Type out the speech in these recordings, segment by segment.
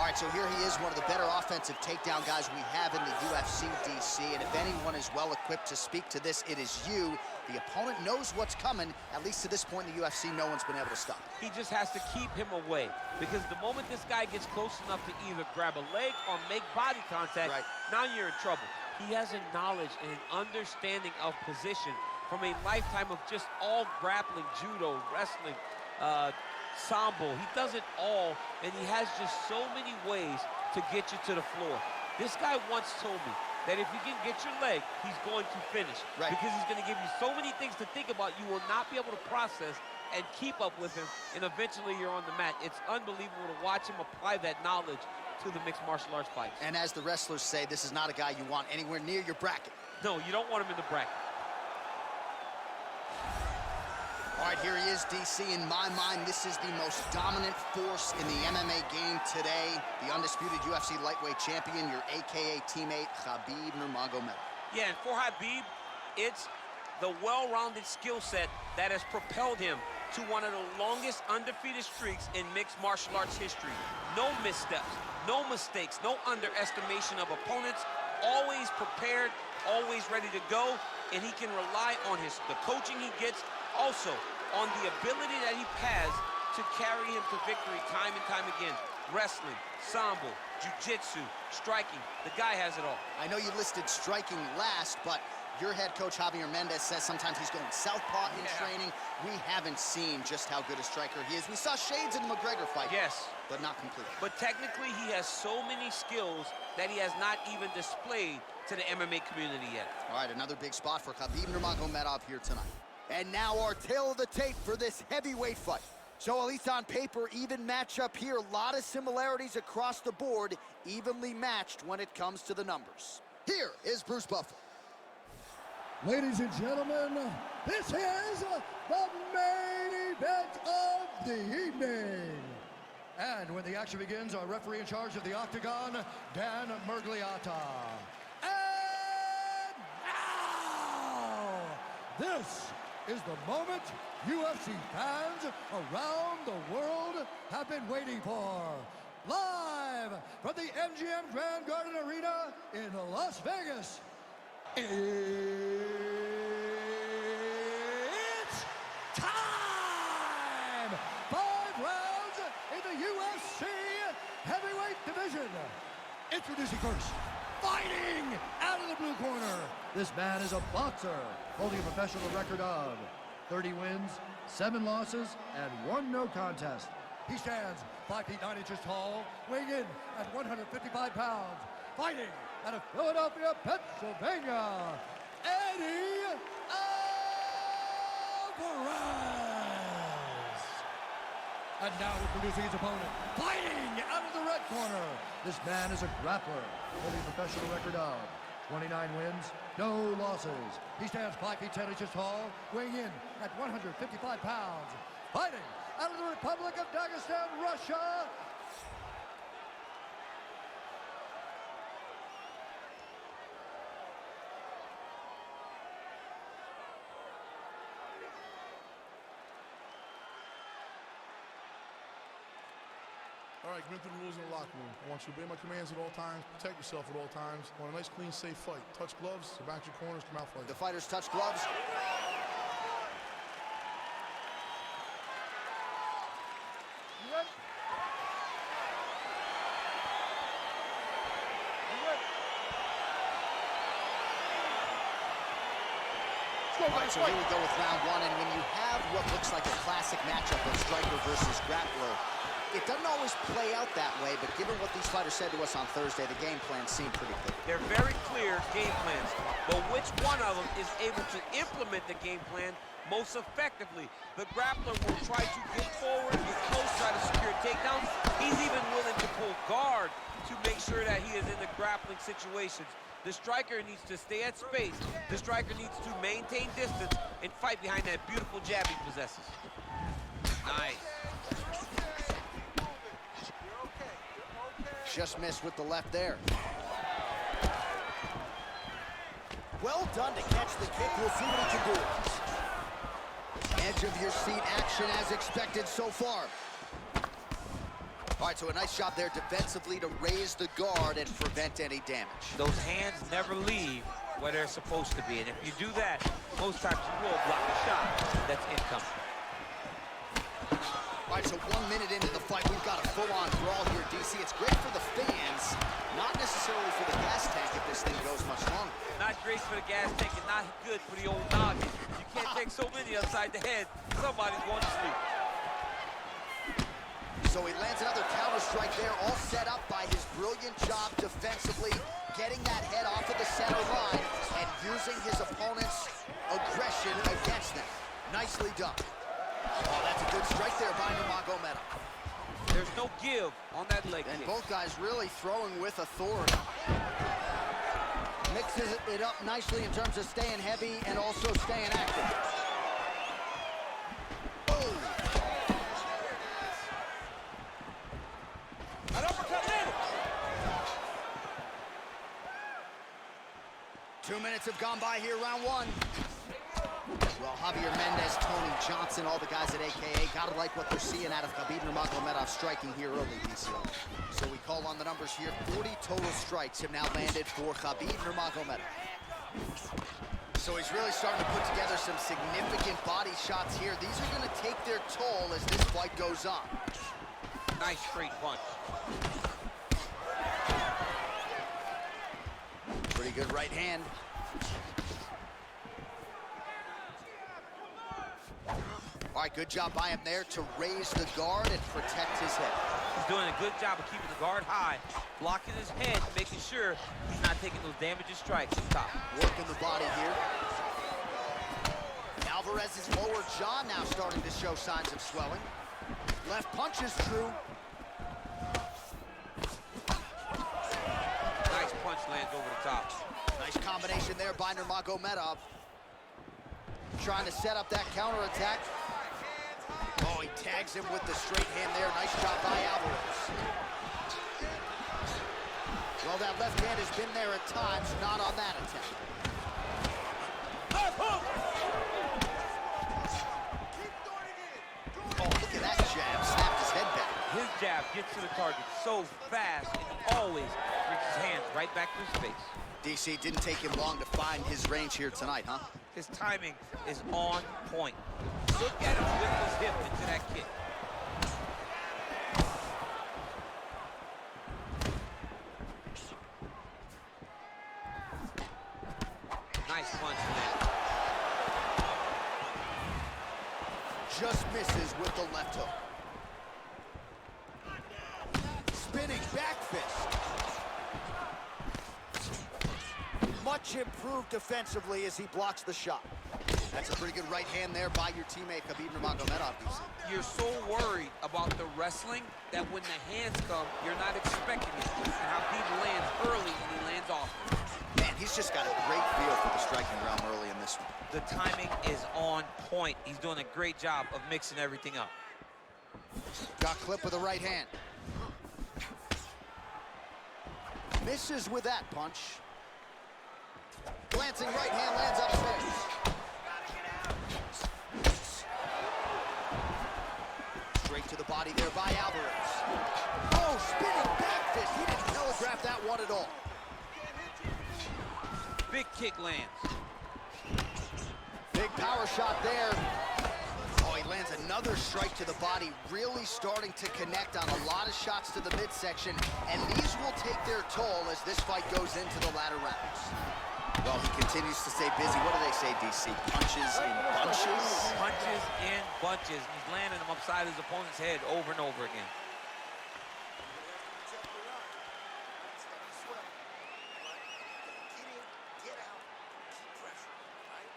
All right, so here he is, one of the better offensive takedown guys we have in the UFC, DC. And if anyone is well-equipped to speak to this, it is you. The opponent knows what's coming. At least to this point in the UFC, no one's been able to stop him. He just has to keep him away, because the moment this guy gets close enough to either grab a leg or make body contact, now you're in trouble. He has a knowledge and an understanding of position from a lifetime of just all grappling, judo, wrestling, sambo. He does it all, and he has just so many ways to get you to the floor. This guy once told me that if you can get your leg, he's going to finish. Because he's going to give you so many things to think about, you will not be able to process and keep up with him, and eventually you're on the mat. It's unbelievable to watch him apply that knowledge to the mixed martial arts fights. And as the wrestlers say, this is not a guy you want anywhere near your bracket. No, you don't want him in the bracket. All right, here he is, DC. In my mind, this is the most dominant force in the MMA game today. The undisputed UFC lightweight champion, your AKA teammate, Khabib Nurmagomedov. Yeah, and for Khabib, it's the well-rounded skill set that has propelled him to one of the longest undefeated streaks in mixed martial arts history. No missteps, no mistakes, no underestimation of opponents, always prepared, always ready to go, and he can rely on the coaching he gets, also on the ability that he has to carry him to victory time and time again. Wrestling, sambo, jiu-jitsu, striking, the guy has it all. I know you listed striking last, but your head coach, Javier Mendez, says sometimes he's going southpaw in training. We haven't seen just how good a striker he is. We saw shades in the McGregor fight. Yes. But not completely. But technically, he has so many skills that he has not even displayed to the MMA community yet. All right, another big spot for Khabib Nurmagomedov here tonight. And now our tail of the tape for this heavyweight fight. So at least on paper, even matchup here. A lot of similarities across the board, evenly matched when it comes to the numbers. Here is Bruce Buffer. Ladies and gentlemen, this is the main event of the evening. And when the action begins, our referee in charge of the Octagon, Dan Murgliata. And now, this is the moment UFC fans around the world have been waiting for. Live from the MGM Grand Garden Arena in Las Vegas, it's time! 5 rounds in the UFC heavyweight division. Introducing first, fighting out of the blue corner. This man is a boxer, holding a professional record of 30 wins, 7 losses, and 1 no contest. He stands 5 feet 9 inches tall, weighing in at 155 pounds. Fighting out of Philadelphia, Pennsylvania, Eddie Alvarez. And now introducing his opponent, fighting out of the red corner. This man is a grappler, holding a professional record of 29 wins, no losses. He stands 5 feet 10 inches tall, weighing in at 155 pounds. Fighting out of the Republic of Dagestan, Russia, All right, commit to the rules in the locker room. I want you to obey my commands at all times, protect yourself at all times. I want a nice, clean, safe fight. Touch gloves, the back of your corners, come out fighting. The fighters touch gloves. All right, so here we go with round 1, and when you have what looks like a classic matchup of striker versus grappler, it doesn't always play out that way, but given what these fighters said to us on Thursday, the game plan seemed pretty clear. They're very clear game plans, but which one of them is able to implement the game plan most effectively? The grappler will try to get forward, get close, try to secure takedowns. He's even willing to pull guard to make sure that he is in the grappling situations. The striker needs to stay at space. The striker needs to maintain distance and fight behind that beautiful jab he possesses. Nice. Just missed with the left there. Well done to catch the kick. We'll see what he can do. Edge of your seat action as expected so far. All right, so a nice job there defensively to raise the guard and prevent any damage. Those hands never leave where they're supposed to be. And if you do that, most times you will block a shot that's incoming. All right, so 1 minute into the fight, we've got a full-on brawl here, DC. It's great for the fans, not necessarily for the gas tank if this thing goes much longer. Not great for the gas tank and not good for the old noggin. You can't take so many upside the head. Somebody's going to sleep. So he lands another counter strike there, all set up by his brilliant job defensively, getting that head off of the center line and using his opponent's aggression against them. Nicely done. Oh, that's a good strike there by Nurmagomedov. There's no give on that leg And kick. both guys really throwing with authority. Mixes it up nicely in terms of staying heavy and also staying active. Oh! An uppercut landed. 2 minutes have gone by here, round one. Well, Javier Mendez, Tony Johnson, all the guys at AKA, gotta like what they're seeing out of Khabib Nurmagomedov striking here early, DC. So we call on the numbers here. 40 total strikes have now landed for Khabib Nurmagomedov. So he's really starting to put together some significant body shots here. These are gonna take their toll as this fight goes on. Nice straight punch. Pretty good right hand. All right, good job by him there to raise the guard and protect his head. He's doing a good job of keeping the guard high, blocking his head, making sure he's not taking those damaging strikes at the top. Working the body here. Alvarez's lower jaw now starting to show signs of swelling. Left punch is true. Nice punch lands over the top. Nice combination there by Nurmagomedov. Trying to set up that counterattack. Oh, he tags him with the straight hand there. Nice job by Alvarez. Well, that left hand has been there at times, not on that attempt. Oh, look at that jab. Snapped his head back. His jab gets to the target so fast, and he always brings his hands right back to his face. DC, didn't take him long to find his range here tonight, huh? His timing is on point. Look at him whip his hip into that kick. Nice punch there. Just misses with the left hook. Spinning back fist. Much improved defensively as he blocks the shot. That's a pretty good right hand there by your teammate, Khabib Nurmagomedov. You're so worried about the wrestling that when the hands come, you're not expecting it. And how he lands early and he lands off. Man, he's just got a great feel for the striking realm early in this one. The timing is on point. He's doing a great job of mixing everything up. Got clipped with the right hand. Misses with that punch. Glancing right hand lands upstairs. Straight to the body there by Alvarez. Oh, spinning back fist. He didn't telegraph that one at all. Big kick lands. Big power shot there. Oh, he lands another strike to the body, really starting to connect on a lot of shots to the midsection, and these will take their toll as this fight goes into the latter rounds. Well, he continues to stay busy. What do they say, DC? Punches in bunches? Punches in bunches. He's landing them upside his opponent's head over and over again.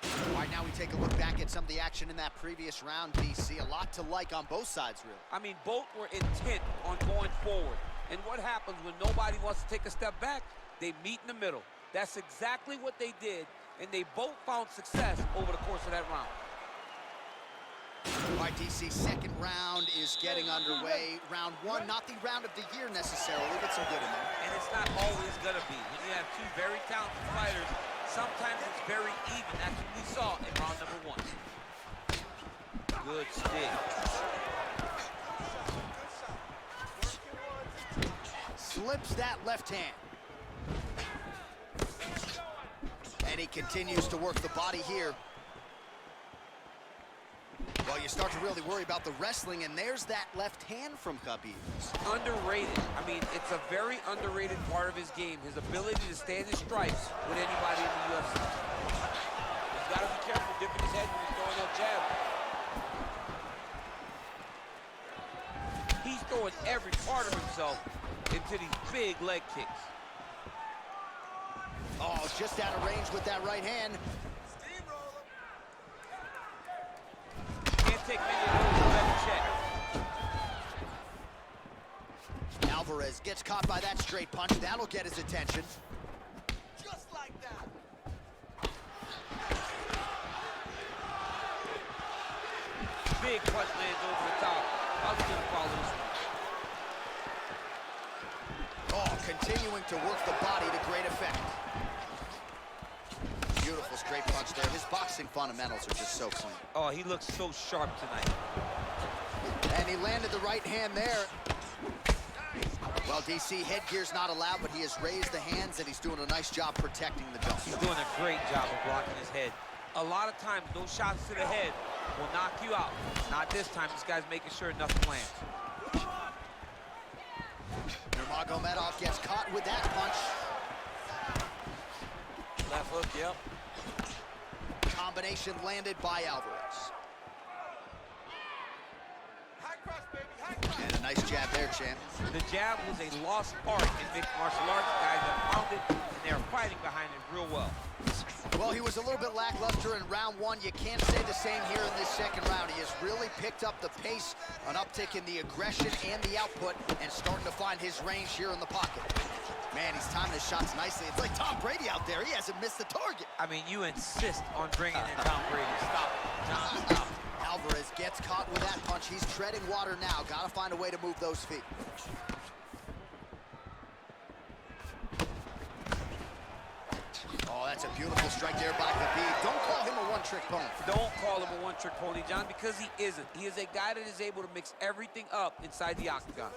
All right, now we take a look back at some of the action in that previous round, DC. A lot to like on both sides, really. I mean, both were intent on going forward. And what happens when nobody wants to take a step back? They meet in the middle. That's exactly what they did, and they both found success over the course of that round. All right, DC, second round is getting underway. Round one, not the round of the year necessarily, but some good in there. And it's not always going to be. When you have two very talented fighters, sometimes it's very even. That's what we saw in round number one. Good stick. flips that left hand. And he continues to work the body here. Well, you start to really worry about the wrestling, and there's that left hand from Khabib. Underrated. I mean, it's a very underrated part of his game, his ability to stand his stripes with anybody in the UFC. He's got to be careful dipping his head when he's throwing that jab. He's throwing every part of himself into these big leg kicks. Oh, just out of range with that right hand. Can't take many of those without a check. Alvarez gets caught by that straight punch. That'll get his attention. Just like that. Big punch lands over the top. How's he gonna follow this one? Oh, continuing to work the body to great effect. Beautiful straight punch there. His boxing fundamentals are just so clean. Oh, he looks so sharp tonight. And he landed the right hand there. Well, DC, headgear's not allowed, but he has raised the hands, and he's doing a nice job protecting the dome. He's doing a great job of blocking his head. A lot of times, those shots to the head will knock you out. Not this time. This guy's making sure nothing lands. Nurmagomedov gets caught with that punch. Left hook, yep. Combination landed by Alvarez. And a nice jab there, champ. The jab was a lost art in mixed martial arts. Guys have found it, and they're fighting behind it real well. Well, he was a little bit lackluster in round one. You can't say the same here in this second round. He has really picked up the pace, an uptick in the aggression and the output, and starting to find his range here in the pocket. Man, he's timing his shots nicely. It's like Tom Brady out there. He hasn't missed the target. I mean, you insist on bringing in Tom Brady. Stop it, John, stop it. Alvarez gets caught with that punch. He's treading water now. Got to find a way to move those feet. Oh, that's a beautiful strike there by Khabib. Don't call him a one-trick pony. Don't call him a one-trick pony, John, because he isn't. He is a guy that is able to mix everything up inside the octagon.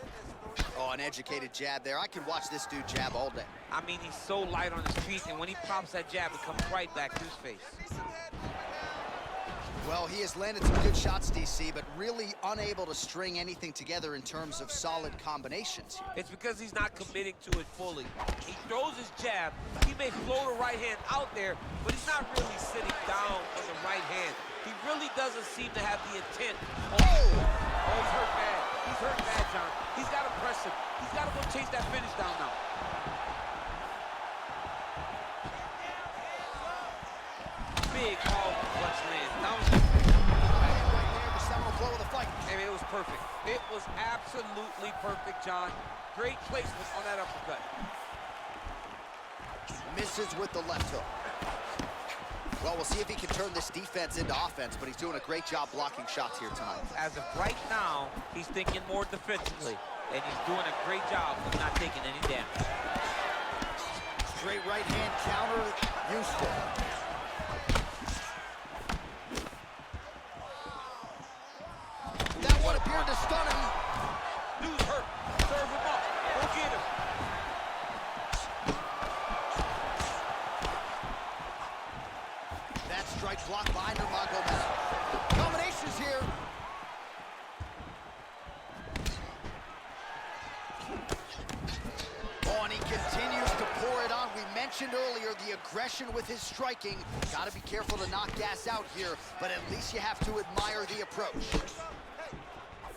Oh, an educated jab there. I could watch this dude jab all day. I mean, he's so light on his feet, and when he pops that jab, it comes right back to his face. Well, he has landed some good shots, DC, but really unable to string anything together in terms of solid combinations here. It's because he's not committing to it fully. He throws his jab. He may float a right hand out there, but he's not really sitting down on the right hand. He really doesn't seem to have the intent. Oh, he's hurt bad. He's hurt bad, John. He's got to press him. He's got to go chase that finish down now. Big punch lands. That was right there, the seminal blow of the fight. I mean, it was perfect. It was absolutely perfect, John. Great placement on that uppercut. Misses with the left hook. Well, we'll see if he can turn this defense into offense, but he's doing a great job blocking shots here tonight. As of right now, he's thinking more defensively, and he's doing a great job of not taking any damage. Straight right hand counter, useful. That one appeared to stun him. Dude's hurt. Serve him up. Go get him. That strike blocked by Nurmagomedov. Combinations here. Oh, and he continues to pour it on. We mentioned earlier the aggression with his striking. Got to be careful to knock gas out here, but at least you have to admire the approach.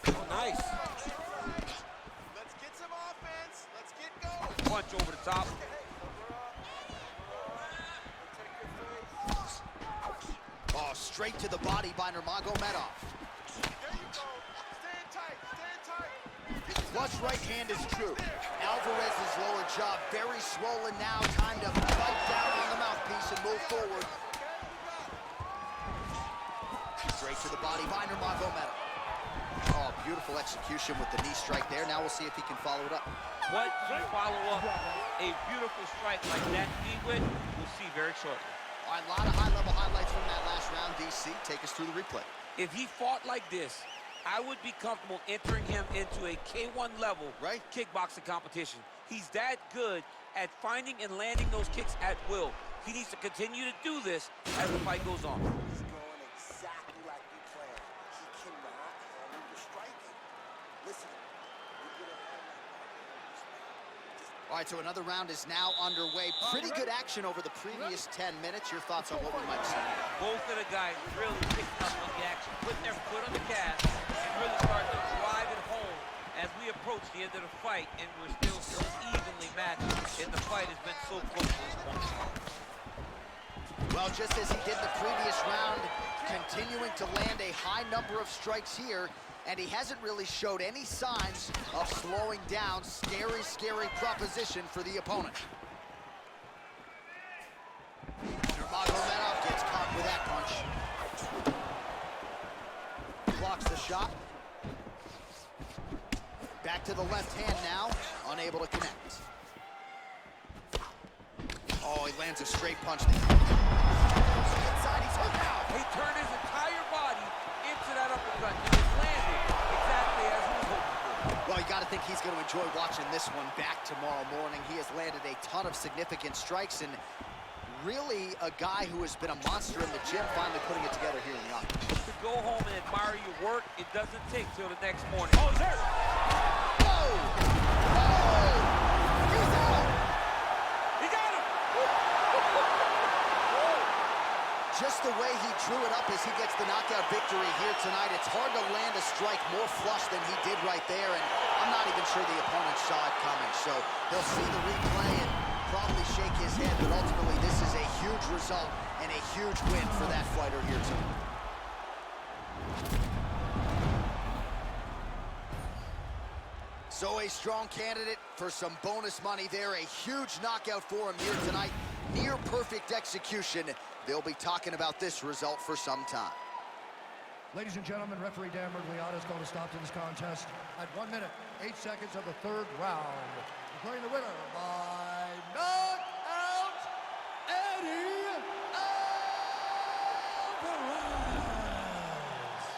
Oh, nice. Let's get some offense. Let's get going. Punch over the top. Oh, straight to the body by Nurmagomedov. There you go. Stand tight. Stand tight. Flush right hand is true. Alvarez's lower jaw very swollen now. Time to bite down on the mouthpiece and move forward. Straight to the body by Nurmagomedov. Oh, beautiful execution with the knee strike there. Now we'll see if he can follow it up. What you follow up a beautiful strike like that knee with, we'll see very shortly. All right, a lot of high-level highlights from that last round, DC. Take us through the replay. If he fought like this, I would be comfortable entering him into a K1 level kickboxing competition. He's that good at finding and landing those kicks at will. He needs to continue to do this as the fight goes on. He's going exactly like we planned. He cannot handle the striking. Listen, you're gonna have All right, so another round is now underway. Pretty good action over the previous 10 minutes. Your thoughts on what we might see? Both of the guys really picking up on the action, putting their foot on the gas, and really starting to drive it home as we approach the end of the fight, and we're still so evenly matched, and the fight has been so close to this point. Well, just as he did the previous round, continuing to land a high number of strikes here, and he hasn't really showed any signs of slowing down. Scary, scary proposition for the opponent. Nurmagomedov gets caught with that punch. Blocks the shot. Back to the left hand now, unable to connect. Oh, he lands a straight punch. Inside, he's hooked out. He turned his entire body into that uppercut, and it landed exactly as he was hoping for. Well, you got to think he's going to enjoy watching this one back tomorrow morning. He has landed a ton of significant strikes, and really a guy who has been a monster in the gym, finally putting it together here in the octagon. To go home and admire your work, it doesn't take till the next morning. Oh, there! Whoa! Oh! He's out! He got him! Just the way he drew it up as he gets the knockout victory here tonight, it's hard to land a strike more flush than he did right there, and I'm not even sure the opponent saw it coming. So he'll see the replay and probably shake his head, but ultimately this is a huge result and a huge win for that fighter here tonight. So a strong candidate for some bonus money there. A huge knockout for him here tonight. Near perfect execution. They'll be talking about this result for some time. Ladies and gentlemen, referee Dan Mergliata is going to stop to this contest at 1 minute, 8 seconds of the third round. Declaring the winner by knockout, Eddie Alvarez.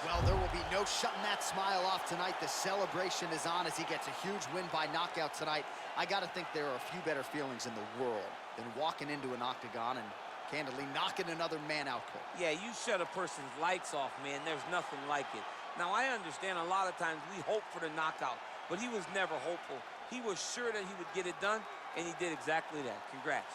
Well, there will be no shutting that smile off tonight. The celebration is on as he gets a huge win by knockout tonight. I got to think there are a few better feelings in the world than walking into an octagon and candidly knocking another man out cold. Yeah, you shut a person's lights off, man. There's nothing like it. Now, I understand a lot of times we hope for the knockout, but he was never hopeful. He was sure that he would get it done, and he did exactly that. Congrats.